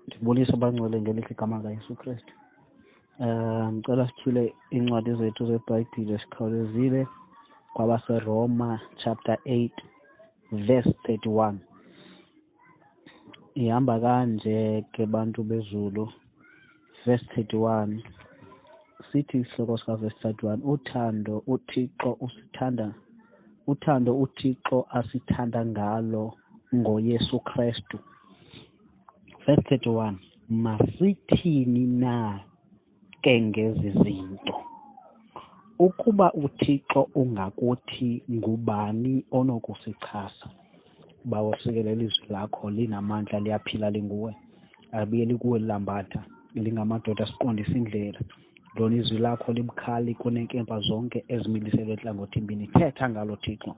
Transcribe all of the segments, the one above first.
Ndibulisa abangcwele ngelihle igama likaYesu Kristu. Ngicela sithule incwadi zethu zeBhayibhile sikhawulezile kwabaseRoma chapter 8 verse 31. Ihamba kanje ke bantu bezulu. Verse 31 sithi isihloko sika verse 31, uthando uThixo asithanda ngalo ngoYesu Kristu. Verse 31, masithini na ke ngezi zinto? Ukuba uThixo ungakuthi, ngubani onokusichasa? Bawusikelela izwi lakho linamandla, liyaphila linguwe, alibuye likuwe lilambatha, lingamadoda asiqondisa indlela. Lona izwi lakho libukhali kunenkemba zonke ezimiliselwe ehlangothini. Thetha ngalo Thixo,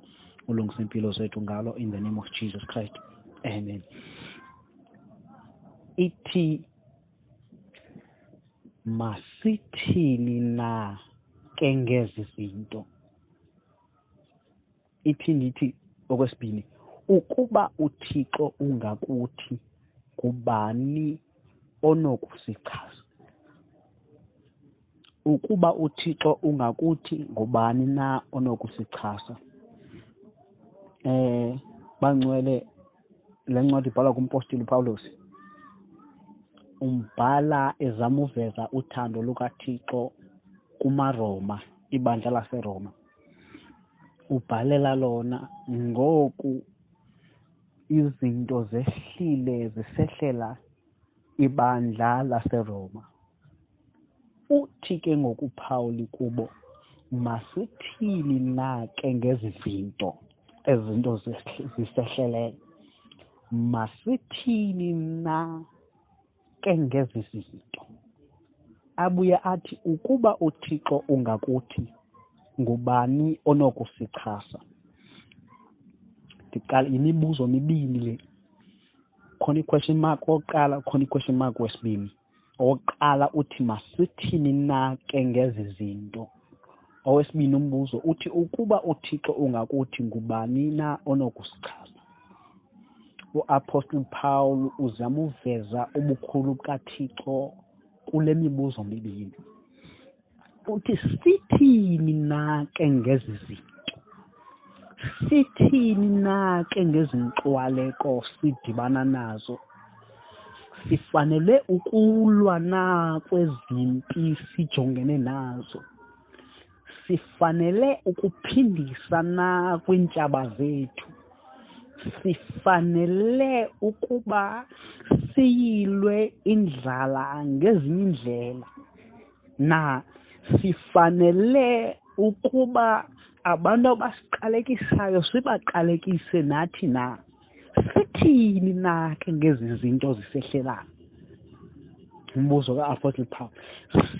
ulungisa impilo zethu ngalo, in the name of Jesus Christ, amen. Ithi masithini na ke ngezi zinto? Ithi okwesibini, ukuba uThixo ungakuthi, ngubani onokusichasa? Ukuba uThixo ungakuthi, ngubani na onokusichasa? Bangcwele, le ncwadi ibhalwa kumpostoli uPawulos. Umbhala ezama uveza uthando lukaThixo kumaRoma, ibandla laseRoma. Ubhalela lona ngoku izinto zehlile zisehlela ibandla laseRoma. Uthi ke ngoku Pawuli kubo, masithini na ke ngezi zinto, ezinto zisehleleyo? Masithini na ke ngezi zinto? Abuye athi, ukuba uThixo ungakuthi, ngubani onokusichasa? Ndiqala imibuzo mibini le. Khona i-question mark oqala, khona i-question mark wesibini. Oqala uthi masithini na ke ngezi zinto? Owesibini umbuzo uthi, ukuba uThixo ungakuthi, ngubani na onokusichasa? U-Apostle Paul uzama uveza ubukhulu bukaThixo kule mibuzo mibini. Uthi sithini na ke ngezi zinto? Sithini na ke ngezinkxwaleko sidibana nazo? Sifanele ukulwa na kwezimpi sijongene nazo? Sifanele ukuphindisa na kwiintshaba zethu? Sifanele ukuba siyilwe indlala ngezinye indlela na? Sifanele ukuba abantu abasiqalekisayo sibaqalekise nathi na? Sithini na ke ngezi zinto zisehlelayo? Umbuzo ka-Apostle Paul,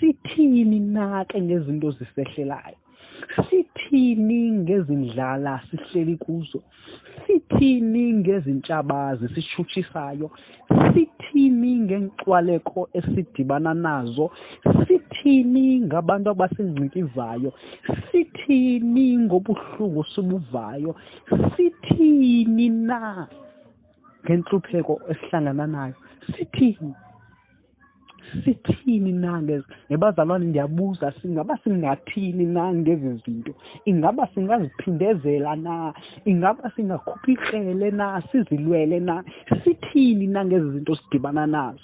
sithini na ke ngezinto zisehlelayo? Sithini ngezindlala sihleli kuzo? Sithini ngezintshaba zisishutshisayo? Sithini ngenkxwaleko esidibana nazo? Sithini ngabantu abasingqikivayo? Sithini ngobuhlungu sibuvayo? Sithini na ngentlupheko esihlangana nayo? Sithini na ngezi? Nebazalwane, ndiyabuza, singaba singathini na ngezi zinto? Ingaba singaziphindezela na? Ingaba singakhupha ikrele na? Sizilwele na? Sithini na ngezi zinto sidibana nazo?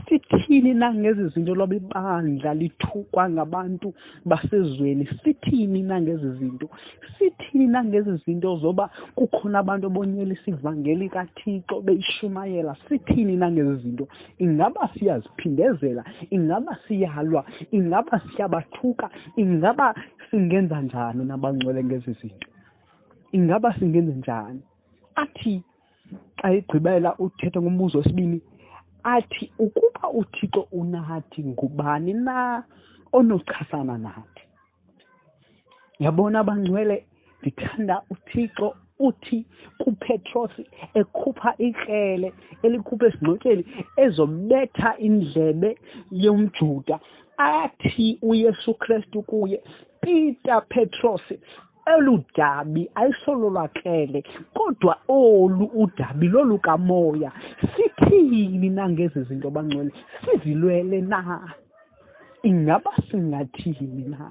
Sithini na ngezi zinto loba ibandla lithukwa ngabantu basezweni? Sithini na ngezi zinto? Sithini na ngezi zinto zoba kukhona abantu abonyelisa ivangeli kaThixo beyishumayela? Sithini na ngezi zinto? Ingaba siyaziphindezela? Ingaba siyalwa? Ingaba siyabathuka? Ingaba singenza njani nabangcwele ngezi zinto? Ingaba singenza njani? Athi xa egqibela uthetha ngombuzo wesibini, athi ukuba uThixo unathi, ngubani na onochasana nathi? Yabona abangcwele, ndithanda uThixo uthi kuPetros ekhupha ikrele elikhupha esingxotyeni ezobetha indlebe yomJuda, athi uYesu Kristu kuye, Peter Petros, eludabi ayisololakele kodwa olu udabi lolukamoya. Sithini na ngezi zinto bangcwele? Sizilwele na? Ingaba singathini na?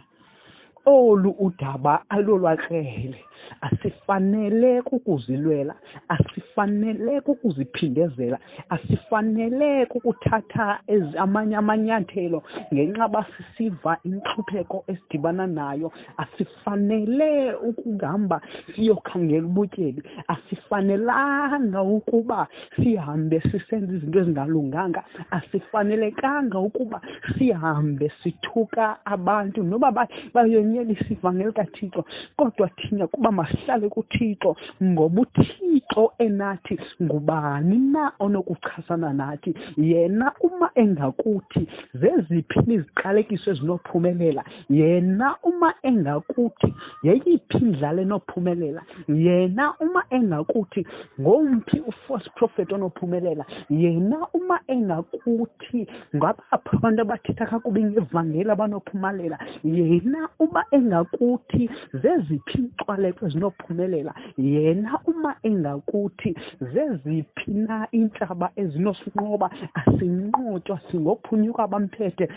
Olu udaba alolwakele asifanele ukuzilwela, asifanele ukuziphindezela, asifanele ukuthatha amanye amanyathelo ngenxa basisiva inhlupheko esidibana nayo, asifanele ukuhamba siyokhangela ubutyebi, asifanelanga ukuba sihambe sisenza izinto ezingalunganga, asifanelekanga ukuba sihambe sithuka abantu noba bayonyelisa ivangeli kaThixo, kodwa thina kuba masihlale kuThixo ngoba uThixo enathi ngubani na onokuchasana nathi? Yena uma engakuthi zeziphi iziqalekiso ezinophumelela, yena uma engakuthi yeyiphi indlala enophumelela, yena uma engakuthi ngomphi u-false prophet onophumelela, yena uma engakuthi ngabaphi abantu abathetha kakubi ngevangeli abanophumelela, yena uma engakuthi zeziphi inxwaleko ezinophumelela, yena uma engakuthi zeziphi na iintshaba ezinosinqoba, asinqotywa singophunyuka bamphethe,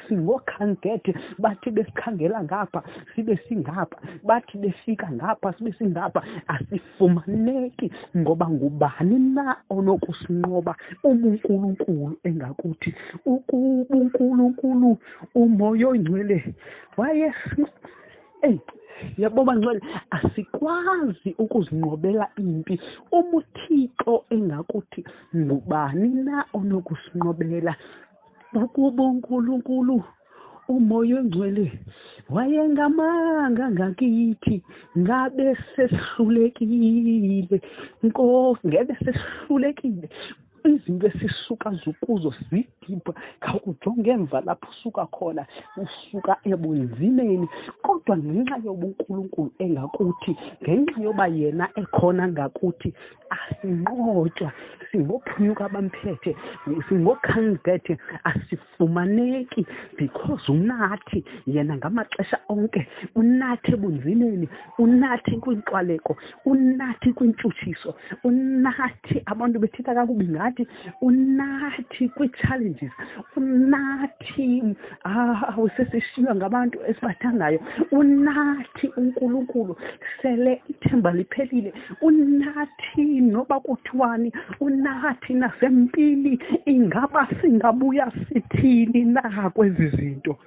singokhangethe bathi besikhangela ngapha sibe singapha, bathi befika ngapha sibe singapha, asifumaneki ngoba ngubani na onokusinqoba? UNkulunkulu engakuthi. UNkulunkulu umoya oyingcwele yabo bangcwele, asikwazi ukuzinqobela impi. UThixo engakuthi ngubani na onokusinqobela? Ukuba uNkulunkulu umoya oyingcwele wayengamanga ngakithi, ngabe sehlulekile Nkosi, ngabe sehlulekile. Izinto esisuka kuzo zidipha, khawujonge emva lapho usuka khona, usuka ebunzimeni, kodwa ngenxa yobuNkulunkulu engakuthi, ngenxa yoba yena ekhona ngakuthi, asinqotywa, singophunyuka abamphethe, singokhangethe, asifumaneki because unathi yena ngamaxesha onke, unathi ebunzimeni, unathi kwinxwaleko, unathi kwintshutshiso, unathi abantu bethetha kakubi ngathi, unathi kwi-challenges, unathi sesishiywa ngabantu esibathandayo, unathi uNkulunkulu sele ithemba liphelile, unathi noba kuthiwani, unathi nasempili. Ingaba singabuya sithini na kwezi zinto?